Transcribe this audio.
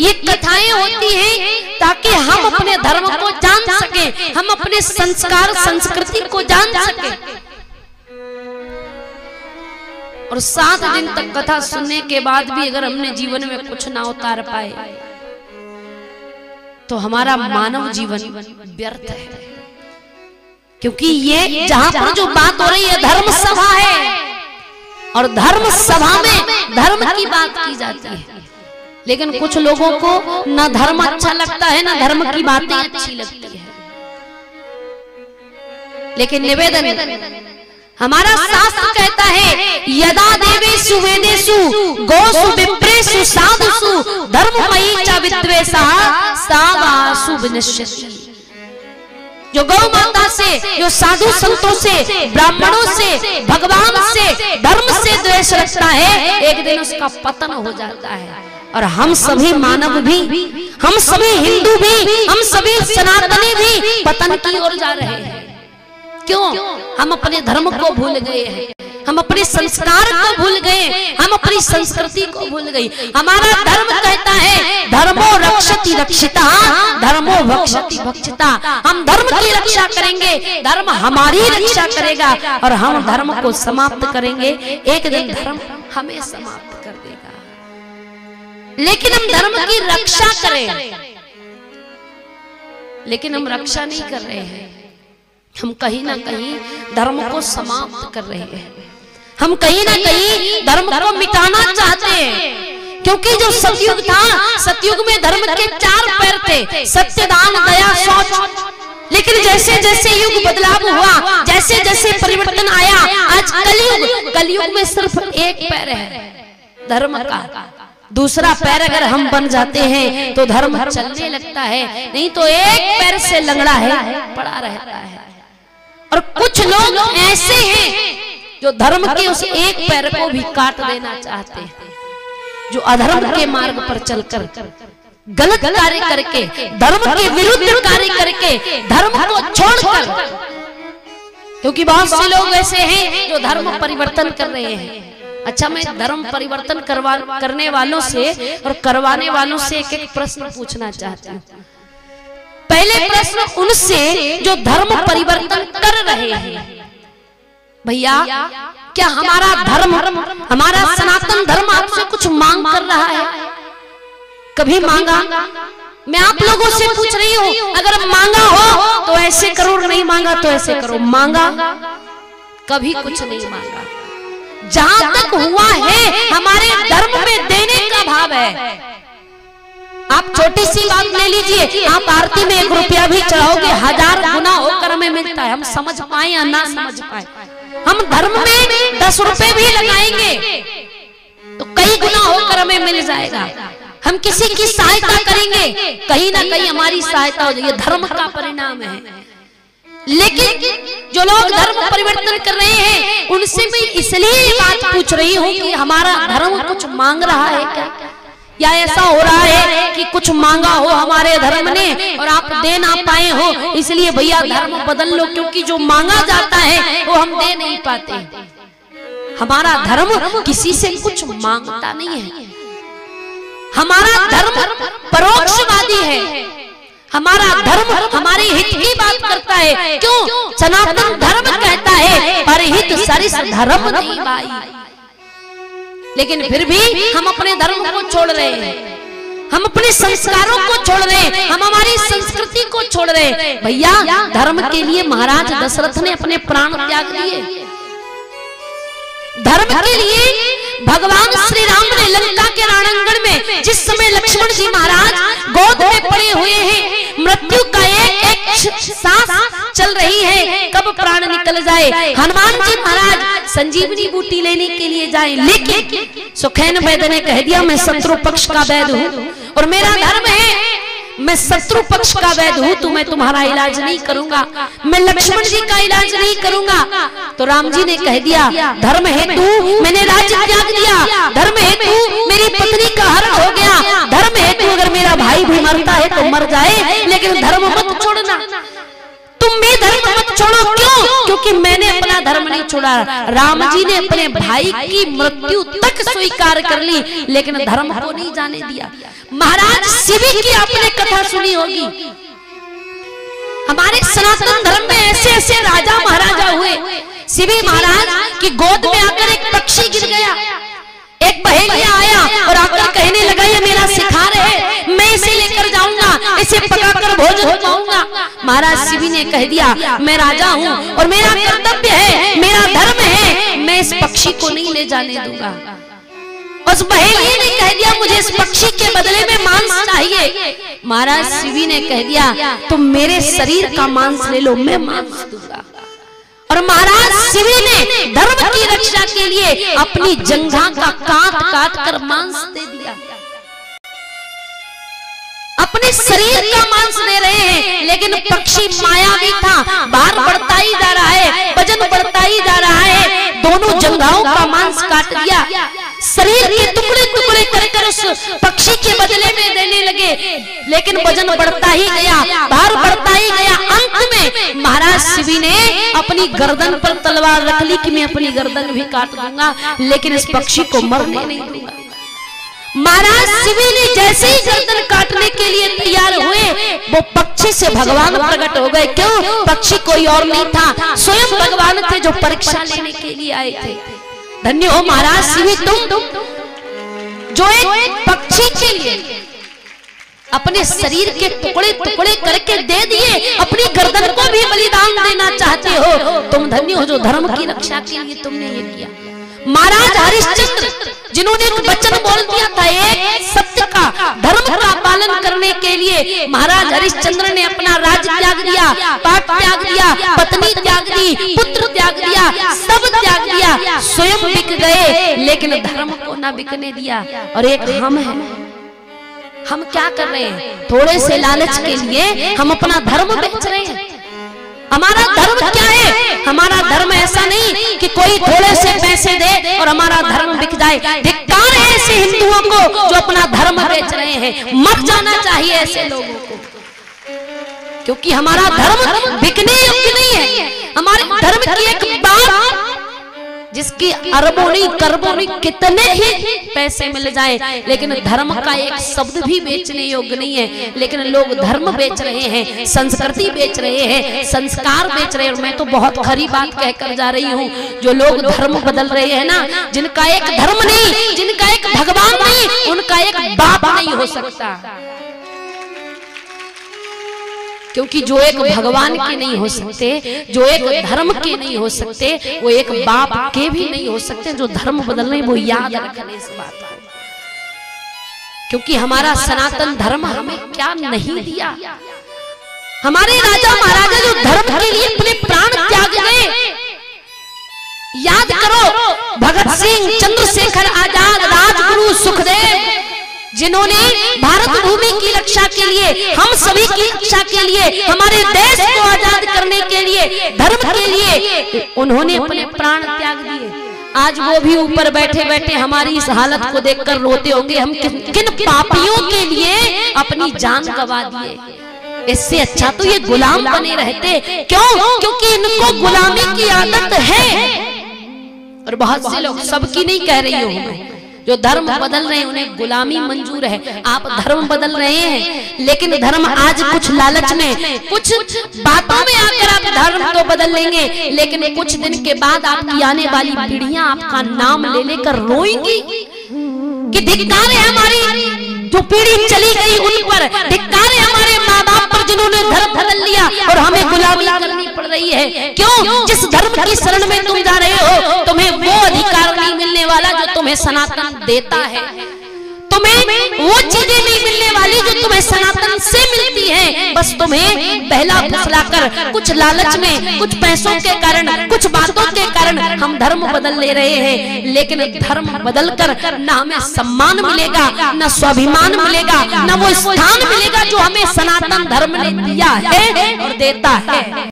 ये कथाएं होती हैं ताकि हम अपने धर्म को जान सके, हम अपने संस्कार संस्कृति को जान सके। और 7 दिन तक कथा सुनने के बाद भी अगर हमने जीवन में कुछ ना उतार पाए तो हमारा मानव जीवन व्यर्थ है। क्योंकि ये जहां पर जो बात हो रही है धर्म सभा है, और धर्म सभा में धर्म की बात की जाती है। लेकिन कुछ लोगों को ना धर्म अच्छा लगता है ना धर्म की बातें अच्छी लगती है। लेकिन निवेदन, हमारा शास्त्र कहता है यदा देवेषु वेदेषु गोषु विप्रेषु साधुषु धर्ममयी च विद्वेषः सा वासु विनश्यति। जो गौ माता से, जो साधु संतों से, ब्राह्मणों से, भगवान से, धर्म से द्वेष रखता है, एक दिन उसका पतन हो जाता है। और हम सभी मानव भी, हम सभी हिंदू भी, हम सभी सनातनी भी पतन की ओर जा रहे हैं। क्यों? हम अपने धर्म को भूल गए हैं, हम अपने संस्कार को भूल गए, हम अपनी संस्कृति को भूल गए। हमारा धर्म कहता है धर्मो रक्षति रक्षिता, धर्मो भक्षति भक्षिता। हम धर्म की रक्षा करेंगे, धर्म हमारी रक्षा करेगा, और हम धर्म को समाप्त करेंगे, एक दिन धर्म हमें समाप्त कर देगा। लेकिन हम धर्म की रक्षा करें, लेकिन हम रक्षा नहीं कर रहे हैं। हम कहीं ना कहीं धर्म को समाप्त कर रहे हैं, हम कहीं ना कहीं धर्म को मिटाना चाहते हैं। क्योंकि जो सतयुग था, सतयुग में धर्म के 4 पैर थे, सत्य, दान, दया, शौच। लेकिन जैसे जैसे युग बदलाव हुआ, जैसे जैसे परिवर्तन आया, आज कलयुग, कलयुग में सिर्फ 1 पैर है धर्म का। दूसरा पैर अगर हम बन जाते हैं तो धर्म चलने लगता है, नहीं तो 1 पैर से लंगड़ा है पड़ा रहता है। और कुछ लोग ऐसे हैं जो धर्म के उस 1 पैर को भी काट देना चाहते हैं, जो अधर्म के मार्ग पर चलकर गलत कार्य करके, धर्म के विरुद्ध कार्य करके, धर्म को छोड़कर। क्योंकि बहुत से लोग ऐसे हैं जो धर्म परिवर्तन कर रहे हैं। अच्छा, मैं धर्म परिवर्तन करने वालों से और करवाने वालों से एक प्रश्न पूछना चाहती हूँ। पहले प्रश्न उनसे जो धर्म परिवर्तन कर रहे हैं, भैया क्या हमारा धर्म, हमारा सनातन धर्म आपसे कुछ मांग कर रहा है? कभी मांगा? मैं आप लोगों से पूछ रही हूँ, अगर मांगा हो तो ऐसे करो, नहीं मांगा तो ऐसे करो। मांगा? कभी कुछ नहीं मांगा। जहां तक हुआ है हमारे धर्म में देने का भाव है। आप छोटी सी बात ले लीजिए, आप आरती में 1 रुपया भी चढ़ाओगे, 1000 गुना होकर हमें मिलता है। हम समझ पाए या ना समझ पाए, हम धर्म में 10 रुपए भी लगाएंगे तो कई गुना होकर हमें मिल जाएगा। हम किसी की सहायता करेंगे, कहीं ना कहीं हमारी सहायता हो जाएगी, धर्म का परिणाम है। लेकिन जो लोग धर्म परिवर्तन कर रहे हैं उनसे मैं इसलिए बात पूछ रही हूँ कि हमारा धर्म कुछ मांग रहा है क्या? या ऐसा हो रहा है कि कुछ मांगा हो हमारे धर्म ने और आप दे ना पाए हो, इसलिए भैया धर्म बदल लो, क्योंकि जो मांगा जाता है वो हम दे नहीं पाते। हमारा धर्म किसी से कुछ मांगता नहीं है, हमारा धर्म परोक्षवादी है। हमारा धर्म हमारे हित की बात करता है। क्यों? सनातन धर्म कहता है परहित सरिस धर्म नहीं भाई। लेकिन फिर भी हम अपने धर्म को छोड़ रहे हैं, हम अपने संस्कारों को छोड़ रहे हैं, हम हमारी संस्कृति को छोड़ रहे हैं। भैया धर्म के लिए महाराज दशरथ ने अपने प्राण त्याग दिए। धर्म के लिए भगवान श्री राम ने लंका के रणांगण में, जिस समय लक्ष्मण जी महाराज गोद में पड़े हुए हैं, मृत्यु का एक सांस चल रही है, कब प्राण निकल जाए, हनुमान जी महाराज संजीवनी बूटी लेने के लिए जाए, लेकिन सुखैन वैद्य ने कह दिया मैं शत्रु पक्ष का वैद्य हूँ और मेरा धर्म है मैं शत्रु पक्ष का वैद्य हूँ, तो मैं तुम्हारा इलाज नहीं करूंगा, मैं लक्ष्मण जी का इलाज नहीं करूंगा। तो राम जी ने कह दिया धर्म हेतु मैंने राज्य त्याग दिया, धर्म हेतु मेरी पत्नी का हरण हो गया, धर्म हेतु अगर मेरा भाई भी मरता है तो मर जाए, लेकिन धर्म मत छोड़ना, तुम भी धर्म मत छोड़ो। क्यों? क्योंकि मैंने अपना धर्म नहीं छोड़ा। राम जी ने अपने भाई की मृत्यु तक स्वीकार कर ली, लेकिन धर्म को नहीं जाने दिया। महाराज शिवी की आपने कथा सुनी होगी। हमारे सनातन धर्म में ऐसे ऐसे राजा महाराजा हुए। शिवी महाराज की गोद में आकर एक पक्षी गिर गया। एक पहेलिया आया और आकर कहने लगा, ये मेरा शिकार है, मैं इसे लेकर जाऊंगा, इसे पकाकर भोजन पाऊंगा। महाराज शिवी ने कह दिया, मैं राजा हूँ और मेरा कर्तव्य है, मेरा धर्म है, मैं इस पक्षी को नहीं ले जाने दूंगा। उस पहेली ने कह दिया, मुझे इस पक्षी के बदले में मांस चाहिए। महाराज शिवी ने कह दिया, तुम मेरे शरीर का मांस ले लो, मैं मांस दूंगा। और महाराज शिवी ने धर्म की रक्षा के लिए अपनी जंघा का काट काट कर मांस दे दिया। अपने शरीर का मांस दे रहे हैं, लेकिन पक्षी मायावी था, भार बढ़ता ही जा रहा है, वजन बढ़ता ही जा रहा है। दोनों जंघाओं का मांस काट दिया, शरीर के टुकड़े टुकड़े कर उस पक्षी के बदले में देने लगे, लेकिन वजन बढ़ता ही गया, भार बढ़ता ही गया। अंत में महाराज शिवी ने अपनी गर्दन पर तलवार रख ली कि मैं अपनी गर्दन भी काट दूंगा, लेकिन इस पक्षी को मरने नहीं दूंगा। महाराज शिवी ने जैसे ही गर्दन काटने के लिए तैयार हुए, वो पक्षी से भगवान प्रकट हो गए। क्यों? पक्षी कोई और नहीं था, स्वयं भगवान थे जो परीक्षा लेने के लिए आए थे। धन्य हो महाराज शिवी, तुम जो एक पक्षी के लिए अपने शरीर के टुकड़े टुकड़े करके दे दिए, अपनी गर्दन को भी बलिदान देना चाहते हो। तुम धन्य हो जो धर्म की रक्षा के लिए तुमने ये किया। महाराज हरिश्चंद्र जिन्होंने एक वचन बोल दिया था, एक सत्य का, धर्म का पालन करने के लिए महाराज हरिश्चंद्र ने अपना राज त्याग दिया, पाट त्याग दिया, पत्नी त्याग दी, पुत्र त्याग दिया, सब त्याग दिया, स्वयं बिक गए, लेकिन धर्म को ना बिकने दिया। और एक हम क्या कर रहे हैं? थोड़े से लालच के लिए हम अपना धर्म बेच रहे हैं। हमारा धर्म क्या है? हमारा धर्म ऐसा नहीं कि कोई थोड़े से पैसे दे और हमारा धर्म बिक जाए। धिक्कार है ऐसे हिंदुओं को जो अपना धर्म बेच रहे हैं। मर जाना चाहिए ऐसे लोगों को, क्योंकि हमारा धर्म बिकने योग्य नहीं है। हमारे धर्म की एक बात जिसकी अरबों नहीं करोड़ों नहीं कितने ही पैसे मिल जाए, लेकिन धर्म का एक शब्द भी बेचने योग्य नहीं है। लेकिन लोग धर्म बेच रहे हैं, संस्कृति बेच रहे हैं, संस्कार बेच रहे हैं। और मैं तो बहुत खरी बात कहकर जा रही हूँ, जो लोग धर्म बदल रहे हैं ना, जिनका एक धर्म नहीं, जिनका एक भगवान नहीं, उनका एक बाप नहीं हो सकता। क्योंकि जो एक भगवान के नहीं हो सकते, जो एक धर्म के नहीं हो सकते, वो एक बाप के भी नहीं हो सकते। जो धर्म बदल रहे वो याद रखने इस बात को, क्योंकि हमारा सनातन धर्म हमें क्या नहीं दिया। हमारे राजा महाराजा जो धर्म के लिए अपने प्राण त्याग गए, याद करो भगत सिंह, चंद्रशेखर आजाद, राजगुरु सुखदेव, जिन्होंने भारत भूमि की रक्षा के लिए, हम सभी की रक्षा के लिए, हमारे देश को आजाद करने के लिए, धर्म के लिए उन्होंने अपने प्राण त्याग दिए। आज वो भी ऊपर बैठे बैठे हमारी इस हालत को देखकर रोते होंगे, हम किन पापियों के लिए अपनी जान गंवा दिए। इससे अच्छा तो ये गुलाम बने रहते। क्यों? क्योंकि इनको गुलामी की आदत है। और बहुत से लोग, सबकी नहीं कह रही हूं, जो धर्म बदल रहे हैं उन्हें गुलामी मंजूर है। आप धर्म बदल रहे हैं, लेकिन धर्म आज कुछ लालच में, कुछ बातों में आकर आप धर्म तो बदल लेंगे, लेकिन कुछ दिन के बाद आपकी आने वाली पीढ़ियां आपका नाम ले लेकर रोएंगी कि धिक्कार है हमारी जो पीढ़ी चली गई उन पर, धिक्कार है हमारे माँ बाप पर जिन्होंने धर्म बदल लिया और हमें गुलामी करनी पड़ रही है। क्यों? जिस धर्म की शरण में तुम जा रहे हो, तुम्हें वो अधिकार नहीं मिलने वाला जो तुम्हें सनातन देता है। तुम्हें वो चीजें नहीं मिलने वाली जो तुम्हें सनातन से मिलती हैं। बस तुम्हें बहला फुसलाकर, कुछ लालच में, कुछ पैसों के कारण, कुछ बातों के कारण हम धर्म बदल ले रहे हैं। लेकिन धर्म बदलकर न हमें सम्मान मिलेगा, न स्वाभिमान मिलेगा, न वो स्थान मिलेगा जो हमें सनातन धर्म ने दिया है और देता है।